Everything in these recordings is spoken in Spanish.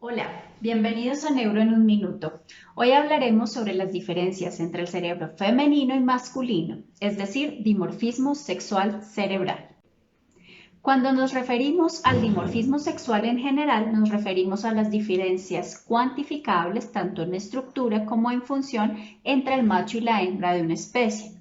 Hola, bienvenidos a Neuro en un Minuto. Hoy hablaremos sobre las diferencias entre el cerebro femenino y masculino, es decir, dimorfismo sexual cerebral. Cuando nos referimos al dimorfismo sexual en general, nos referimos a las diferencias cuantificables tanto en estructura como en función entre el macho y la hembra de una especie.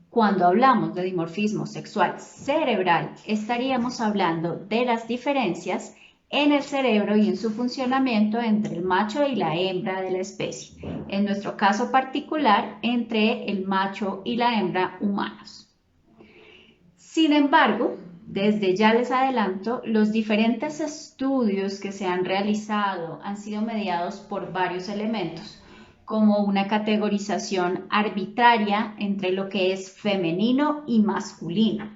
Cuando hablamos de dimorfismo sexual cerebral, estaríamos hablando de las diferencias en el cerebro y en su funcionamiento entre el macho y la hembra de la especie. En nuestro caso particular, entre el macho y la hembra humanos. Sin embargo, desde ya les adelanto, los diferentes estudios que se han realizado han sido mediados por varios elementos, como una categorización arbitraria entre lo que es femenino y masculino,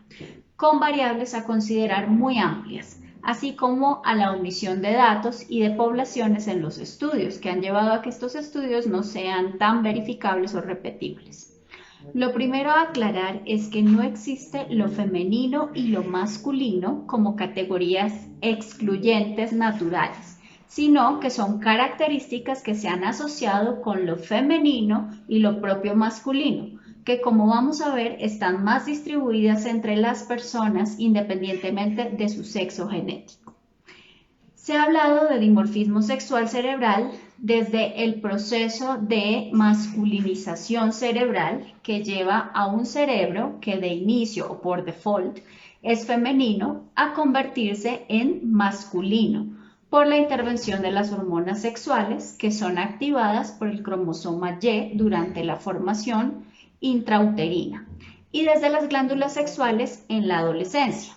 con variables a considerar muy amplias, así como a la omisión de datos y de poblaciones en los estudios, que han llevado a que estos estudios no sean tan verificables o repetibles. Lo primero a aclarar es que no existe lo femenino y lo masculino como categorías excluyentes naturales, sino que son características que se han asociado con lo femenino y lo propio masculino, que como vamos a ver están más distribuidas entre las personas independientemente de su sexo genético. Se ha hablado de dimorfismo sexual cerebral desde el proceso de masculinización cerebral que lleva a un cerebro que de inicio o por default es femenino a convertirse en masculino por la intervención de las hormonas sexuales que son activadas por el cromosoma Y durante la formación intrauterina y desde las glándulas sexuales en la adolescencia.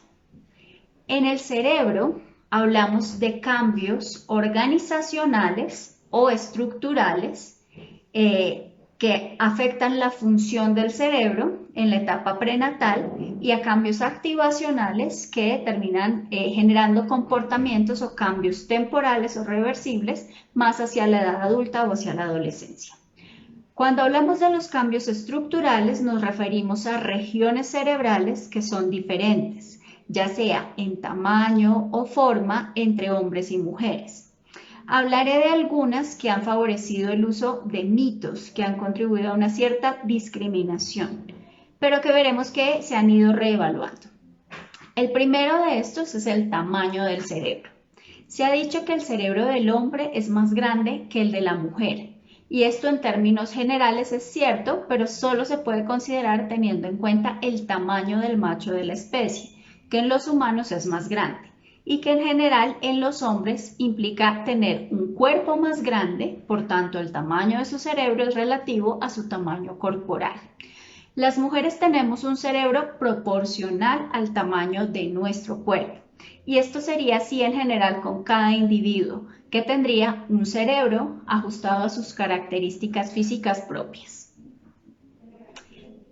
En el cerebro hablamos de cambios organizacionales o estructurales que afectan la función del cerebro en la etapa prenatal y a cambios activacionales que terminan generando comportamientos o cambios temporales o reversibles más hacia la edad adulta o hacia la adolescencia. Cuando hablamos de los cambios estructurales nos referimos a regiones cerebrales que son diferentes, ya sea en tamaño o forma entre hombres y mujeres. Hablaré de algunas que han favorecido el uso de mitos que han contribuido a una cierta discriminación, pero que veremos que se han ido reevaluando. El primero de estos es el tamaño del cerebro. Se ha dicho que el cerebro del hombre es más grande que el de la mujer, y esto en términos generales es cierto, pero solo se puede considerar teniendo en cuenta el tamaño del macho de la especie, que en los humanos es más grande, y que en general en los hombres implica tener un cuerpo más grande, por tanto el tamaño de su cerebro es relativo a su tamaño corporal. Las mujeres tenemos un cerebro proporcional al tamaño de nuestro cuerpo. Y esto sería así en general con cada individuo, que tendría un cerebro ajustado a sus características físicas propias.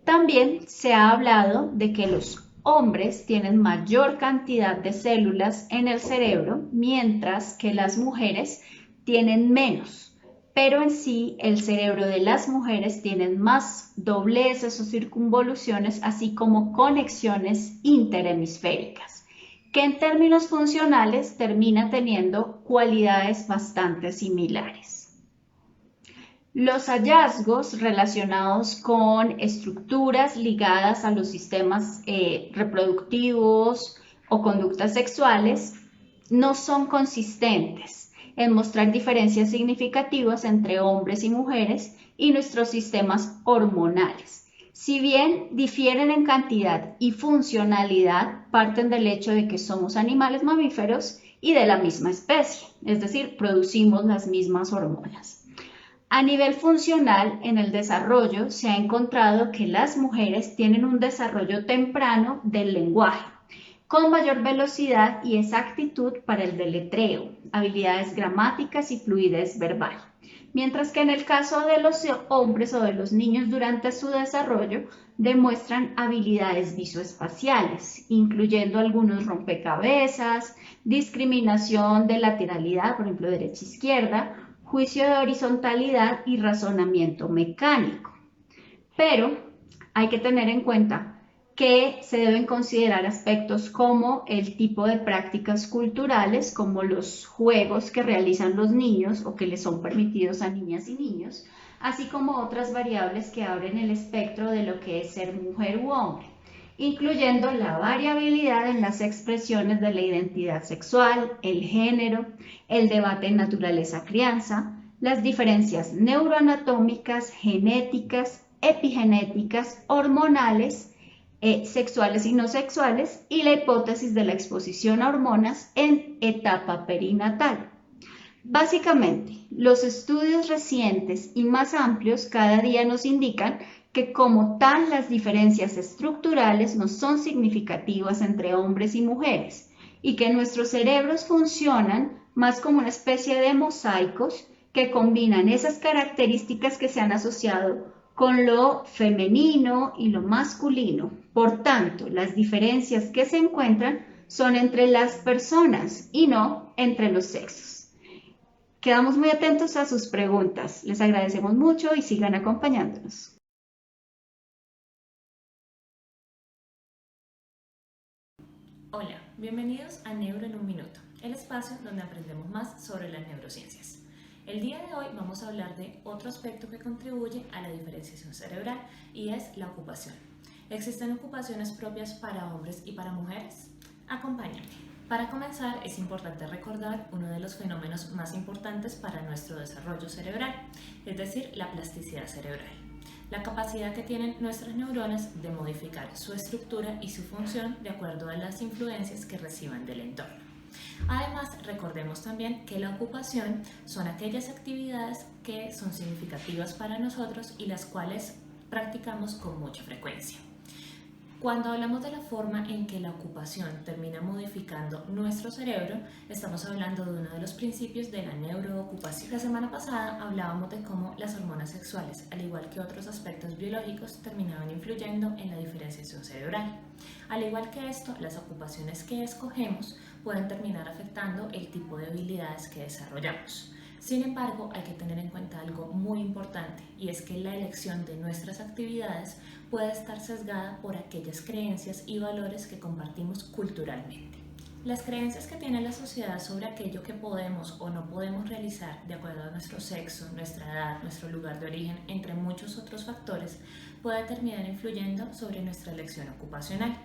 También se ha hablado de que los hombres tienen mayor cantidad de células en el cerebro, mientras que las mujeres tienen menos. Pero en sí el cerebro de las mujeres tiene más dobleces o circunvoluciones, así como conexiones interhemisféricas, que en términos funcionales termina teniendo cualidades bastante similares. Los hallazgos relacionados con estructuras ligadas a los sistemas reproductivos o conductas sexuales no son consistentes en mostrar diferencias significativas entre hombres y mujeres y nuestros sistemas hormonales. Si bien difieren en cantidad y funcionalidad, parten del hecho de que somos animales mamíferos y de la misma especie, es decir, producimos las mismas hormonas. A nivel funcional, en el desarrollo se ha encontrado que las mujeres tienen un desarrollo temprano del lenguaje, con mayor velocidad y exactitud para el deletreo, habilidades gramáticas y fluidez verbal. Mientras que en el caso de los hombres o de los niños durante su desarrollo demuestran habilidades visoespaciales, incluyendo algunos rompecabezas, discriminación de lateralidad, por ejemplo derecha-izquierda, juicio de horizontalidad y razonamiento mecánico. Pero hay que tener en cuenta que se deben considerar aspectos como el tipo de prácticas culturales, como los juegos que realizan los niños o que les son permitidos a niñas y niños, así como otras variables que abren el espectro de lo que es ser mujer u hombre, incluyendo la variabilidad en las expresiones de la identidad sexual, el género, el debate en naturaleza-crianza, las diferencias neuroanatómicas, genéticas, epigenéticas, hormonales, sexuales y no sexuales, y la hipótesis de la exposición a hormonas en etapa perinatal. Básicamente, los estudios recientes y más amplios cada día nos indican que como tal las diferencias estructurales no son significativas entre hombres y mujeres y que nuestros cerebros funcionan más como una especie de mosaicos que combinan esas características que se han asociado con lo femenino y lo masculino. Por tanto, las diferencias que se encuentran son entre las personas y no entre los sexos. Quedamos muy atentos a sus preguntas. Les agradecemos mucho y sigan acompañándonos. Hola, bienvenidos a Neuro en un Minuto, el espacio donde aprendemos más sobre las neurociencias. El día de hoy vamos a hablar de otro aspecto que contribuye a la diferenciación cerebral y es la ocupación. ¿Existen ocupaciones propias para hombres y para mujeres? Acompáñame. Para comenzar, es importante recordar uno de los fenómenos más importantes para nuestro desarrollo cerebral, es decir, la plasticidad cerebral. La capacidad que tienen nuestras neuronas de modificar su estructura y su función de acuerdo a las influencias que reciban del entorno. Además, recordemos también que la ocupación son aquellas actividades que son significativas para nosotros y las cuales practicamos con mucha frecuencia. Cuando hablamos de la forma en que la ocupación termina modificando nuestro cerebro, estamos hablando de uno de los principios de la neuroocupación. La semana pasada hablábamos de cómo las hormonas sexuales, al igual que otros aspectos biológicos, terminaban influyendo en la diferenciación cerebral. Al igual que esto, las ocupaciones que escogemos pueden terminar afectando el tipo de habilidades que desarrollamos. Sin embargo, hay que tener en cuenta algo muy importante y es que la elección de nuestras actividades puede estar sesgada por aquellas creencias y valores que compartimos culturalmente. Las creencias que tiene la sociedad sobre aquello que podemos o no podemos realizar de acuerdo a nuestro sexo, nuestra edad, nuestro lugar de origen, entre muchos otros factores, puede terminar influyendo sobre nuestra elección ocupacional.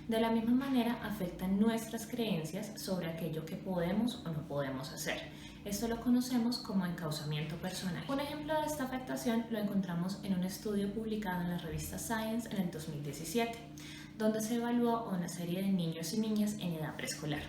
De la misma manera, afectan nuestras creencias sobre aquello que podemos o no podemos hacer. Esto lo conocemos como encauzamiento personal. Un ejemplo de esta afectación lo encontramos en un estudio publicado en la revista Science en el 2017, donde se evaluó a una serie de niños y niñas en edad preescolar.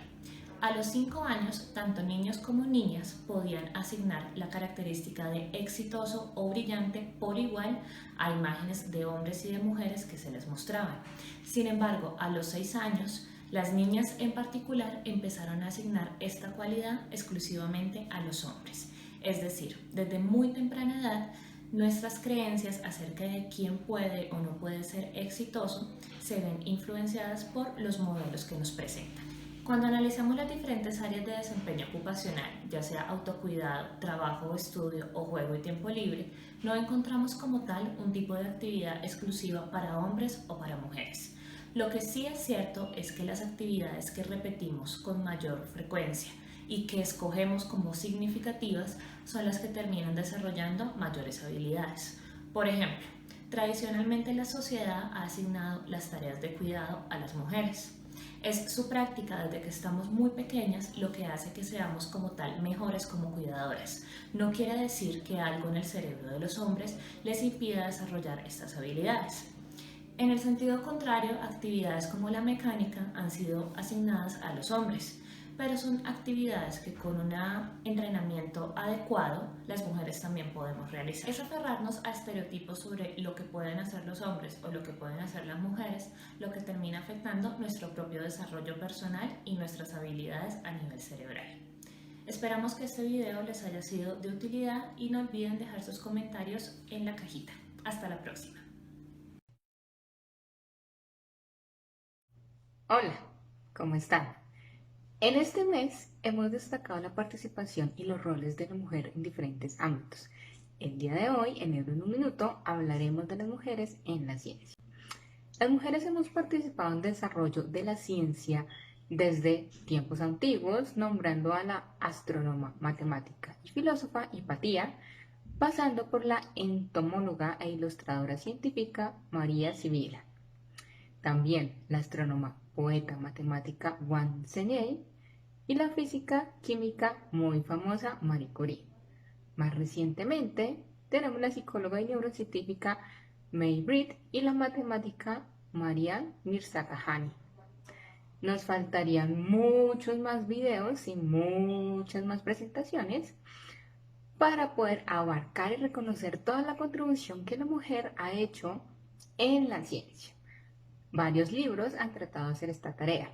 A los 5 años, tanto niños como niñas podían asignar la característica de exitoso o brillante por igual a imágenes de hombres y de mujeres que se les mostraban. Sin embargo, a los 6 años, las niñas en particular empezaron a asignar esta cualidad exclusivamente a los hombres. Es decir, desde muy temprana edad, nuestras creencias acerca de quién puede o no puede ser exitoso se ven influenciadas por los modelos que nos presentan. Cuando analizamos las diferentes áreas de desempeño ocupacional, ya sea autocuidado, trabajo o estudio o juego y tiempo libre, no encontramos como tal un tipo de actividad exclusiva para hombres o para mujeres. Lo que sí es cierto es que las actividades que repetimos con mayor frecuencia y que escogemos como significativas son las que terminan desarrollando mayores habilidades. Por ejemplo, tradicionalmente la sociedad ha asignado las tareas de cuidado a las mujeres. Es su práctica desde que estamos muy pequeñas lo que hace que seamos como tal mejores como cuidadoras. No quiere decir que algo en el cerebro de los hombres les impida desarrollar estas habilidades. En el sentido contrario, actividades como la mecánica han sido asignadas a los hombres, pero son actividades que con un entrenamiento adecuado las mujeres también podemos realizar. Es aferrarnos a estereotipos sobre lo que pueden hacer los hombres o lo que pueden hacer las mujeres, lo que termina afectando nuestro propio desarrollo personal y nuestras habilidades a nivel cerebral. Esperamos que este video les haya sido de utilidad y no olviden dejar sus comentarios en la cajita. Hasta la próxima. Hola, ¿cómo están? En este mes hemos destacado la participación y los roles de la mujer en diferentes ámbitos. El día de hoy, en Neuro en un Minuto, hablaremos de las mujeres en la ciencia. Las mujeres hemos participado en el desarrollo de la ciencia desde tiempos antiguos, nombrando a la astrónoma, matemática y filósofa Hipatía, pasando por la entomóloga e ilustradora científica María Sibila. También la astrónoma, poeta, matemática Wang Zhenyi y la física química muy famosa Marie Curie. Más recientemente tenemos la psicóloga y neurocientífica May Britt y la matemática Maria Mirzakhani. Nos faltarían muchos más videos y muchas más presentaciones para poder abarcar y reconocer toda la contribución que la mujer ha hecho en la ciencia. Varios libros han tratado de hacer esta tarea.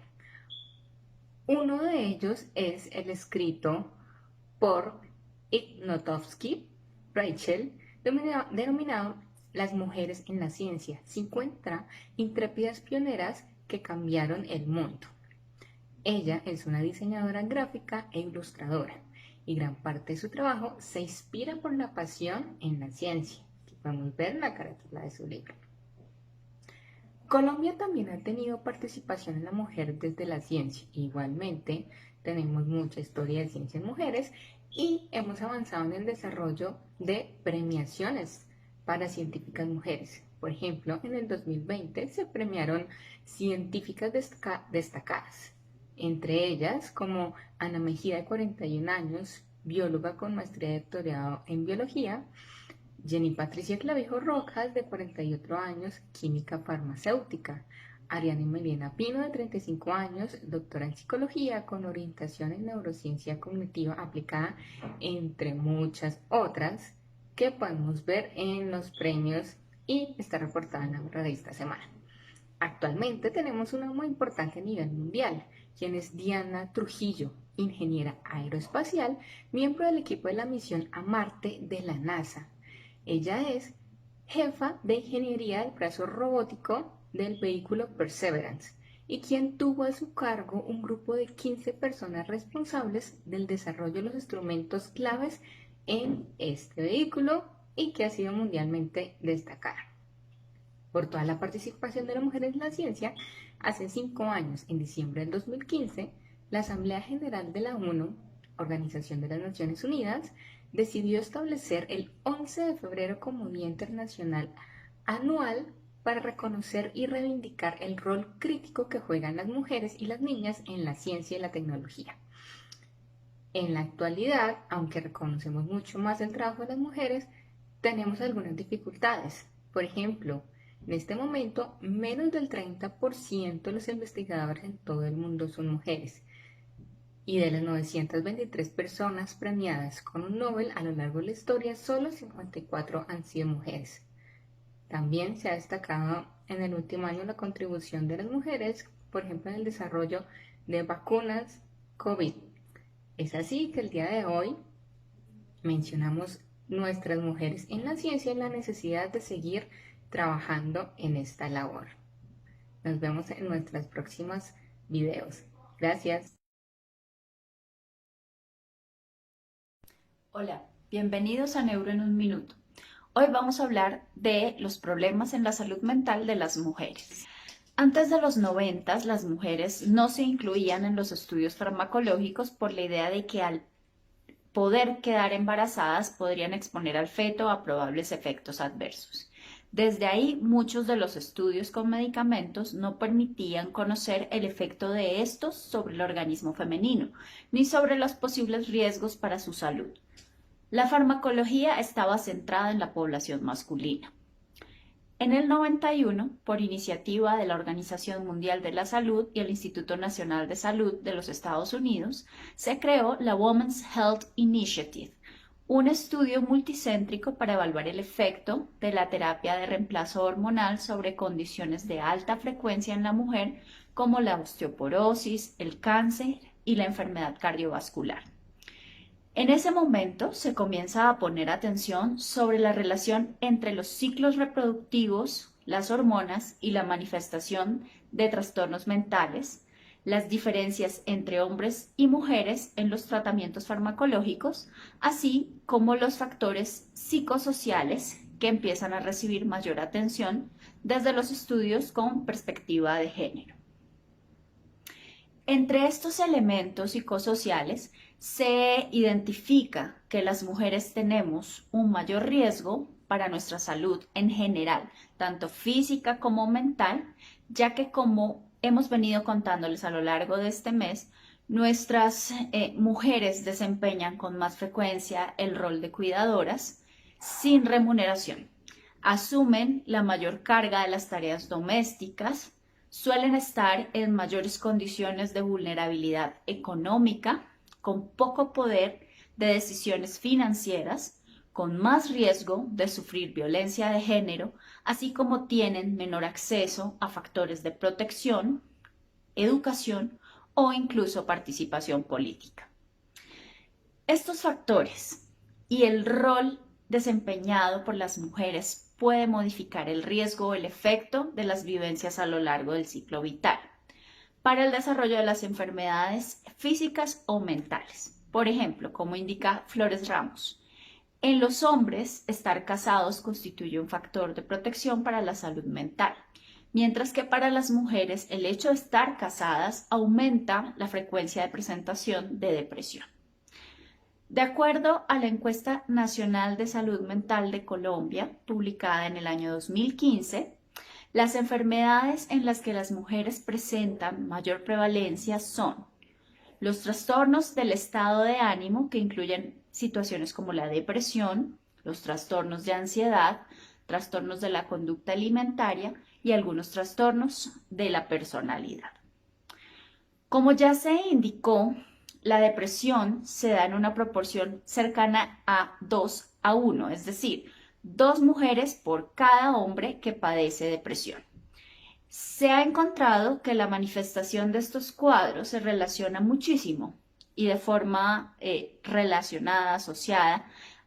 Uno de ellos es el escrito por Ignotovsky, Rachel, denominado Las mujeres en la ciencia, 50 intrépidas pioneras que cambiaron el mundo. Ella es una diseñadora gráfica e ilustradora y gran parte de su trabajo se inspira por la pasión en la ciencia, que podemos ver en la carátula de su libro. Colombia también ha tenido participación en la mujer desde la ciencia. Igualmente, tenemos mucha historia de ciencia en mujeres y hemos avanzado en el desarrollo de premiaciones para científicas mujeres. Por ejemplo, en el 2020 se premiaron científicas destacadas, entre ellas como Ana Mejía, de 41 años, bióloga con maestría y doctorado en biología; Jenny Patricia Clavijo Rojas, de 48 años, química farmacéutica; Ariana Melena Pino, de 35 años, doctora en psicología con orientación en neurociencia cognitiva aplicada, entre muchas otras que podemos ver en los premios y está reportada en la revista Semana. Actualmente tenemos una muy importante a nivel mundial, quien es Diana Trujillo, ingeniera aeroespacial, miembro del equipo de la misión a Marte de la NASA. Ella es jefa de ingeniería del brazo robótico del vehículo Perseverance y quien tuvo a su cargo un grupo de 15 personas responsables del desarrollo de los instrumentos claves en este vehículo y que ha sido mundialmente destacada. Por toda la participación de las mujeres en la ciencia, hace 5 años, en diciembre del 2015, la Asamblea General de la ONU, Organización de las Naciones Unidas, decidió establecer el 11 de febrero como Día Internacional Anual para reconocer y reivindicar el rol crítico que juegan las mujeres y las niñas en la ciencia y la tecnología. En la actualidad, aunque reconocemos mucho más el trabajo de las mujeres, tenemos algunas dificultades. Por ejemplo, en este momento, menos del 30% de los investigadores en todo el mundo son mujeres. Y de las 923 personas premiadas con un Nobel a lo largo de la historia, solo 54 han sido mujeres. También se ha destacado en el último año la contribución de las mujeres, por ejemplo, en el desarrollo de vacunas COVID. Es así que el día de hoy mencionamos nuestras mujeres en la ciencia y la necesidad de seguir trabajando en esta labor. Nos vemos en nuestros próximos videos. Gracias. Hola, bienvenidos a Neuro en un Minuto. Hoy vamos a hablar de los problemas en la salud mental de las mujeres. Antes de los 90, las mujeres no se incluían en los estudios farmacológicos por la idea de que al poder quedar embarazadas podrían exponer al feto a probables efectos adversos. Desde ahí, muchos de los estudios con medicamentos no permitían conocer el efecto de estos sobre el organismo femenino, ni sobre los posibles riesgos para su salud. La farmacología estaba centrada en la población masculina. En el 91, por iniciativa de la Organización Mundial de la Salud y el Instituto Nacional de Salud de los Estados Unidos, se creó la Women's Health Initiative, un estudio multicéntrico para evaluar el efecto de la terapia de reemplazo hormonal sobre condiciones de alta frecuencia en la mujer, como la osteoporosis, el cáncer y la enfermedad cardiovascular. En ese momento se comienza a poner atención sobre la relación entre los ciclos reproductivos, las hormonas y la manifestación de trastornos mentales, las diferencias entre hombres y mujeres en los tratamientos farmacológicos, así como los factores psicosociales que empiezan a recibir mayor atención desde los estudios con perspectiva de género. Entre estos elementos psicosociales se identifica que las mujeres tenemos un mayor riesgo para nuestra salud en general, tanto física como mental, ya que como hemos venido contándoles a lo largo de este mes, nuestras mujeres desempeñan con más frecuencia el rol de cuidadoras sin remuneración. Asumen la mayor carga de las tareas domésticas, suelen estar en mayores condiciones de vulnerabilidad económica, con poco poder de decisiones financieras, con más riesgo de sufrir violencia de género, así como tienen menor acceso a factores de protección, educación o incluso participación política. Estos factores y el rol desempeñado por las mujeres puede modificar el riesgo o el efecto de las vivencias a lo largo del ciclo vital para el desarrollo de las enfermedades físicas o mentales. Por ejemplo, como indica Flores Ramos, en los hombres estar casados constituye un factor de protección para la salud mental, mientras que para las mujeres el hecho de estar casadas aumenta la frecuencia de presentación de depresión. De acuerdo a la Encuesta Nacional de Salud Mental de Colombia, publicada en el año 2015, las enfermedades en las que las mujeres presentan mayor prevalencia son los trastornos del estado de ánimo, que incluyen situaciones como la depresión, los trastornos de ansiedad, trastornos de la conducta alimentaria y algunos trastornos de la personalidad. Como ya se indicó, la depresión se da en una proporción cercana a 2:1, es decir, 2 mujeres por cada hombre que padece depresión. Se ha encontrado que la manifestación de estos cuadros se relaciona muchísimo y de forma relacionada, asociada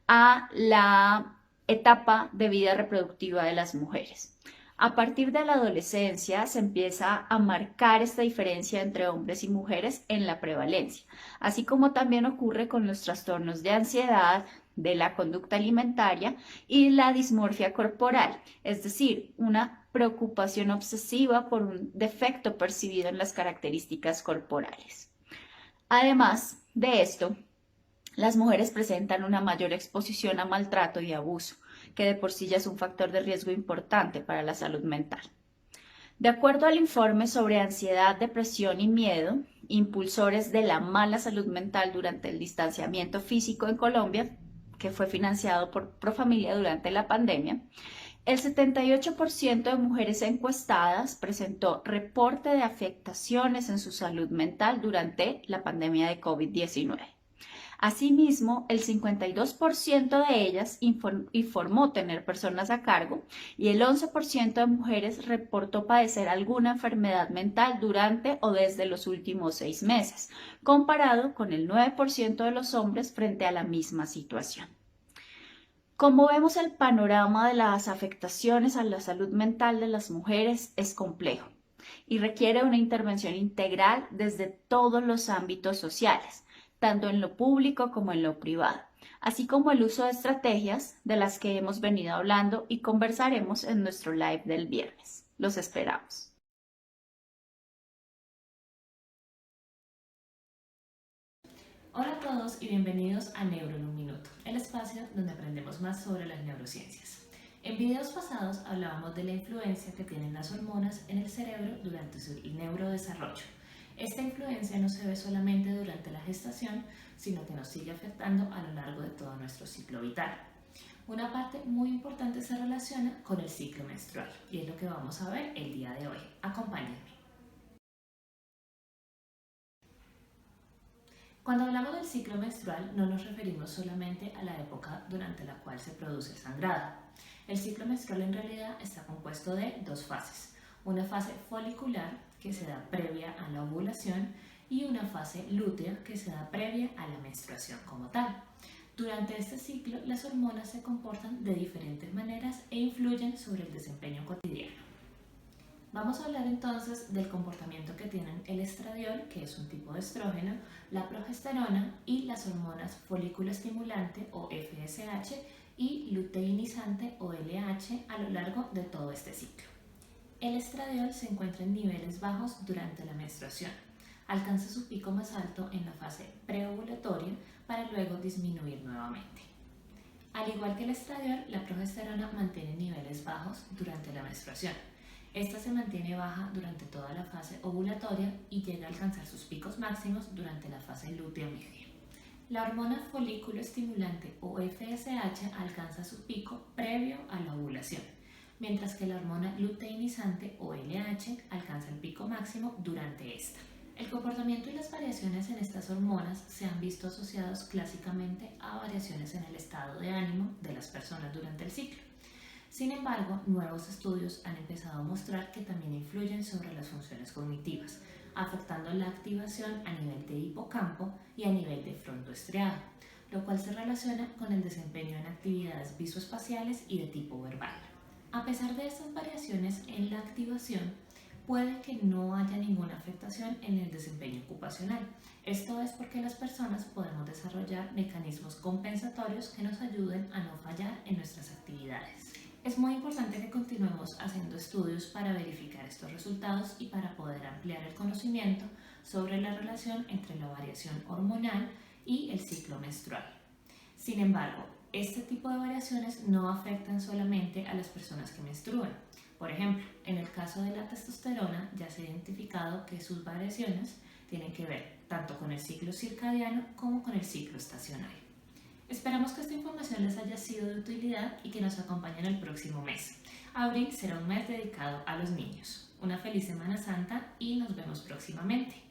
a la etapa de vida reproductiva de las mujeres. A partir de la adolescencia se empieza a marcar esta diferencia entre hombres y mujeres en la prevalencia, así como también ocurre con los trastornos de ansiedad, de la conducta alimentaria y la dismorfia corporal, es decir, una preocupación obsesiva por un defecto percibido en las características corporales. Además de esto, las mujeres presentan una mayor exposición a maltrato y abuso, que de por sí ya es un factor de riesgo importante para la salud mental. De acuerdo al informe sobre ansiedad, depresión y miedo, impulsores de la mala salud mental durante el distanciamiento físico en Colombia, que fue financiado por Profamilia durante la pandemia, el 78% de mujeres encuestadas presentó reporte de afectaciones en su salud mental durante la pandemia de COVID-19. Asimismo, el 52% de ellas informó tener personas a cargo y el 11% de mujeres reportó padecer alguna enfermedad mental durante o desde los últimos 6 meses, comparado con el 9% de los hombres frente a la misma situación. Como vemos, el panorama de las afectaciones a la salud mental de las mujeres es complejo y requiere una intervención integral desde todos los ámbitos sociales, tanto en lo público como en lo privado, así como el uso de estrategias de las que hemos venido hablando y conversaremos en nuestro live del viernes. Los esperamos. Hola a todos y bienvenidos a Neuro en un Minuto, el espacio donde aprendemos más sobre las neurociencias. En videos pasados hablábamos de la influencia que tienen las hormonas en el cerebro durante su neurodesarrollo. Esta influencia no se ve solamente durante la gestación, sino que nos sigue afectando a lo largo de todo nuestro ciclo vital. Una parte muy importante se relaciona con el ciclo menstrual y es lo que vamos a ver el día de hoy. Acompáñenme. Cuando hablamos del ciclo menstrual no nos referimos solamente a la época durante la cual se produce el sangrado. El ciclo menstrual en realidad está compuesto de 2 fases. Una fase folicular que se da previa a la ovulación y una fase lútea que se da previa a la menstruación como tal. Durante este ciclo las hormonas se comportan de diferentes maneras e influyen sobre el desempeño cotidiano. Vamos a hablar entonces del comportamiento que tienen el estradiol, que es un tipo de estrógeno, la progesterona y las hormonas folículo estimulante o FSH y luteinizante o LH a lo largo de todo este ciclo. El estradiol se encuentra en niveles bajos durante la menstruación. Alcanza su pico más alto en la fase preovulatoria para luego disminuir nuevamente. Al igual que el estradiol, la progesterona mantiene niveles bajos durante la menstruación. Esta se mantiene baja durante toda la fase ovulatoria y llega a alcanzar sus picos máximos durante la fase lútea media. La hormona folículo estimulante o FSH alcanza su pico previo a la ovulación, mientras que la hormona luteinizante o LH alcanza el pico máximo durante esta. El comportamiento y las variaciones en estas hormonas se han visto asociados clásicamente a variaciones en el estado de ánimo de las personas durante el ciclo. Sin embargo, nuevos estudios han empezado a mostrar que también influyen sobre las funciones cognitivas, afectando la activación a nivel de hipocampo y a nivel de frontoestriado, lo cual se relaciona con el desempeño en actividades visoespaciales y de tipo verbal. A pesar de estas variaciones en la activación, puede que no haya ninguna afectación en el desempeño ocupacional. Esto es porque las personas podemos desarrollar mecanismos compensatorios que nos ayuden a no fallar en nuestras actividades. Es muy importante que continuemos haciendo estudios para verificar estos resultados y para poder ampliar el conocimiento sobre la relación entre la variación hormonal y el ciclo menstrual. Sin embargo, este tipo de variaciones no afectan solamente a las personas que menstruan. Por ejemplo, en el caso de la testosterona ya se ha identificado que sus variaciones tienen que ver tanto con el ciclo circadiano como con el ciclo estacionario. Esperamos que esta información les haya sido de utilidad y que nos acompañen el próximo mes. Abril será un mes dedicado a los niños. Una feliz Semana Santa y nos vemos próximamente.